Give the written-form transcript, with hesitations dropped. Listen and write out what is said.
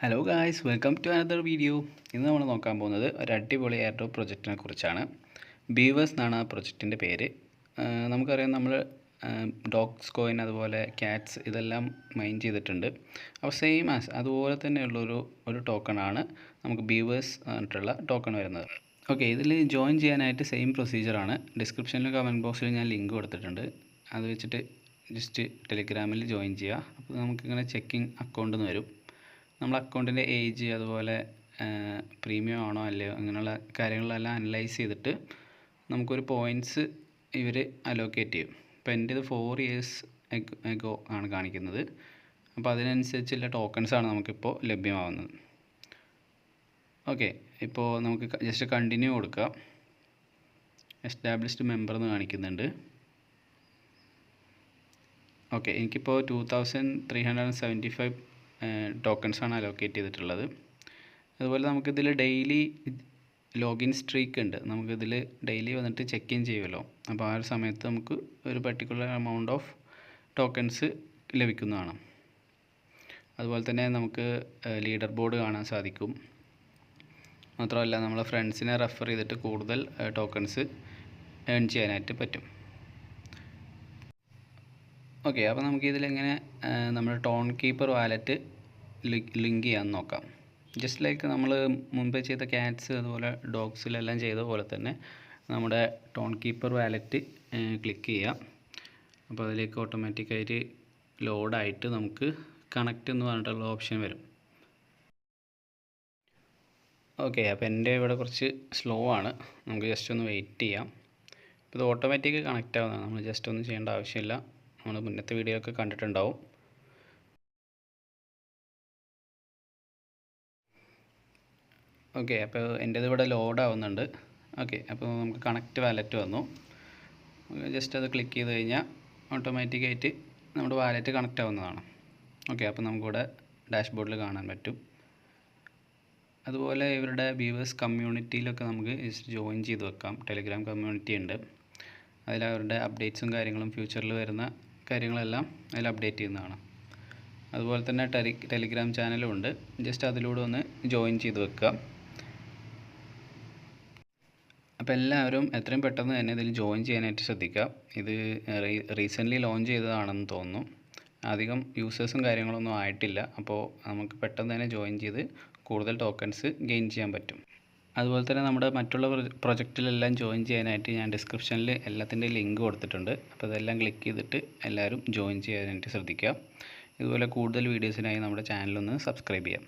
Hello guys, welcome to another video. ഇന്ന് നമ്മൾ നോക്കാൻ പോകുന്നത് ഒരു അടിപൊളി എയർ ഡ്രോപ്പ് പ്രൊജക്റ്റിനെ കുറിച്ചാണ്. ബീവേഴ്സ് എന്നാണ് ആ പ്രൊജക്റ്റിൻ്റെ പേര്. നമുക്കറിയാം, നമ്മൾ ഡോഗ്സ് കോയിൻ അതുപോലെ ക്യാറ്റ്സ് ഇതെല്ലാം മൈൻ ചെയ്തിട്ടുണ്ട്. അപ്പോൾ സെയിം അതുപോലെ തന്നെയുള്ളൊരു ടോക്കണാണ് നമുക്ക് ബീവേഴ്സ് പറഞ്ഞിട്ടുള്ള ടോക്കൺ വരുന്നത്. ഓക്കെ, ഇതിൽ ജോയിൻ ചെയ്യാനായിട്ട് സെയിം പ്രൊസീജിയറാണ്. ഡിസ്ക്രിപ്ഷനിലും കമൻറ്റ് ബോക്സിലും ഞാൻ ലിങ്ക് കൊടുത്തിട്ടുണ്ട്. അത് വെച്ചിട്ട് ജസ്റ്റ് ടെലിഗ്രാമിൽ ജോയിൻ ചെയ്യുക. അപ്പോൾ നമുക്കിങ്ങനെ ചെക്കിങ് അക്കൗണ്ട് എന്ന് വരും. നമ്മൾ അക്കൗണ്ടിൻ്റെ ഏജ് അതുപോലെ പ്രീമിയം ആണോ അല്ലയോ അങ്ങനെയുള്ള കാര്യങ്ങളെല്ലാം അനലൈസ് ചെയ്തിട്ട് നമുക്കൊരു പോയിൻറ്റ്സ് ഇവർ അലോക്കേറ്റ് ചെയ്യും. ഇപ്പോൾ എൻ്റേത് 4 years എഗോ ആണ് കാണിക്കുന്നത്. അപ്പോൾ അതിനനുസരിച്ചുള്ള ടോക്കൺസാണ് നമുക്കിപ്പോൾ ലഭ്യമാവുന്നത്. ഓക്കെ, ഇപ്പോൾ നമുക്ക് ജസ്റ്റ് കണ്ടിന്യൂ കൊടുക്കുക. എസ്റ്റാബ്ലിഷ്ഡ് മെമ്പർ എന്ന് കാണിക്കുന്നുണ്ട്. ഓക്കെ, എനിക്കിപ്പോൾ 2375 ടോക്കൺസാണ് അലോക്കേറ്റ് ചെയ്തിട്ടുള്ളത്. അതുപോലെ നമുക്കിതിൽ ഡെയിലി ലോഗിൻ സ്ട്രീക്ക് ഉണ്ട്. നമുക്കിതിൽ ഡെയിലി വന്നിട്ട് ചെക്ക് ഇൻ ചെയ്യുമല്ലോ. അപ്പോൾ ആ ഒരു സമയത്ത് നമുക്ക് ഒരു പർട്ടിക്കുലർ എമൗണ്ട് ഓഫ് ടോക്കൺസ് ലഭിക്കുന്നതാണ്. അതുപോലെ തന്നെ നമുക്ക് ലീഡർ ബോർഡ് കാണാൻ സാധിക്കും. മാത്രമല്ല, നമ്മളെ ഫ്രണ്ട്സിനെ റെഫർ ചെയ്തിട്ട് കൂടുതൽ ടോക്കൺസ് ഏൺ ചെയ്യാനായിട്ട് പറ്റും. ഓക്കെ, അപ്പോൾ നമുക്കിതിലെങ്ങനെ നമ്മുടെ ടോൺ കീപ്പർ വാലറ്റ് ലിങ്ക് ചെയ്യാൻ നോക്കാം. ജസ്റ്റ് ലൈക്ക് നമ്മൾ മുമ്പ് ചെയ്ത ക്യാറ്റ്സ് അതുപോലെ ഡോഗ്സിലെല്ലാം ചെയ്ത പോലെ തന്നെ നമ്മുടെ ടോൺ കീപ്പർ വാലറ്റ് ക്ലിക്ക് ചെയ്യാം. അപ്പോൾ അതിലേക്ക് ഓട്ടോമാറ്റിക്കായിട്ട് ലോഡായിട്ട് നമുക്ക് കണക്റ്റ് എന്ന് പറഞ്ഞിട്ടുള്ള ഓപ്ഷൻ വരും. ഓക്കെ, അപ്പോൾ എൻ്റെ ഇവിടെ കുറച്ച് സ്ലോ ആണ്. നമുക്ക് ജസ്റ്റ് ഒന്ന് വെയിറ്റ് ചെയ്യാം. ഇപ്പോൾ ഇത് ഓട്ടോമാറ്റിക് കണക്റ്റ് ആവുന്നതാണ്. നമ്മൾ ജസ്റ്റ് ഒന്നും ചെയ്യേണ്ട ആവശ്യമില്ല. നമ്മൾ മുന്നത്തെ വീഡിയോ ഒക്കെ കണ്ടിട്ടുണ്ടാവും. ഓക്കെ, അപ്പോൾ എൻ്റേത് ഇവിടെ ലോഡ് ആവുന്നുണ്ട്. ഓക്കെ, അപ്പോൾ നമുക്ക് കണക്റ്റ് വാലറ്റ് വന്നു. ജസ്റ്റ് അത് ക്ലിക്ക് ചെയ്ത് കഴിഞ്ഞാൽ ഓട്ടോമാറ്റിക്കായിട്ട് നമ്മുടെ വാലറ്റ് കണക്റ്റ് ആവുന്നതാണ്. ഓക്കെ, അപ്പോൾ നമുക്കിവിടെ ഡാഷ്ബോർഡിൽ കാണാൻ പറ്റും. അതുപോലെ ഇവരുടെ വ്യൂവേഴ്സ് കമ്മ്യൂണിറ്റിയിലൊക്കെ നമുക്ക് ജസ്റ്റ് ജോയിൻ ചെയ്ത് വെക്കാം. ടെലിഗ്രാം കമ്മ്യൂണിറ്റി ഉണ്ട്. അതിൽ അവരുടെ അപ്ഡേറ്റ്സും കാര്യങ്ങളും ഫ്യൂച്ചറിൽ വരുന്ന കാര്യങ്ങളെല്ലാം അതിൽ അപ്ഡേറ്റ് ചെയ്യുന്നതാണ്. അതുപോലെ തന്നെ ടെലിഗ്രാം ചാനലും ഉണ്ട്. ജസ്റ്റ് അതിലൂടെ ഒന്ന് ജോയിൻ ചെയ്ത് വെക്കുക. അപ്പോൾ എല്ലാവരും എത്രയും പെട്ടെന്ന് തന്നെ ഇതിൽ ജോയിൻ ചെയ്യാനായിട്ട് ശ്രദ്ധിക്കുക. ഇത് റീസെൻ്റ്ലി ലോഞ്ച് ചെയ്തതാണെന്ന് തോന്നുന്നു. അധികം യൂസേഴ്സും കാര്യങ്ങളൊന്നും ആയിട്ടില്ല. അപ്പോൾ നമുക്ക് പെട്ടെന്ന് തന്നെ ജോയിൻ ചെയ്ത് കൂടുതൽ ടോക്കൺസ് ഗെയിൻ ചെയ്യാൻ പറ്റും. അതുപോലെ തന്നെ നമ്മുടെ മറ്റുള്ള പ്രൊജക്റ്റിലെല്ലാം ജോയിൻ ചെയ്യാനായിട്ട് ഞാൻ ഡിസ്ക്രിപ്ഷനിൽ എല്ലാത്തിൻ്റെയും ലിങ്ക് കൊടുത്തിട്ടുണ്ട്. അപ്പോൾ അതെല്ലാം ക്ലിക്ക് ചെയ്തിട്ട് എല്ലാവരും ജോയിൻ ചെയ്യാനായിട്ട് ശ്രദ്ധിക്കുക. ഇതുപോലെ കൂടുതൽ വീഡിയോസിനായി നമ്മുടെ ചാനലൊന്ന് സബ്സ്ക്രൈബ് ചെയ്യാം.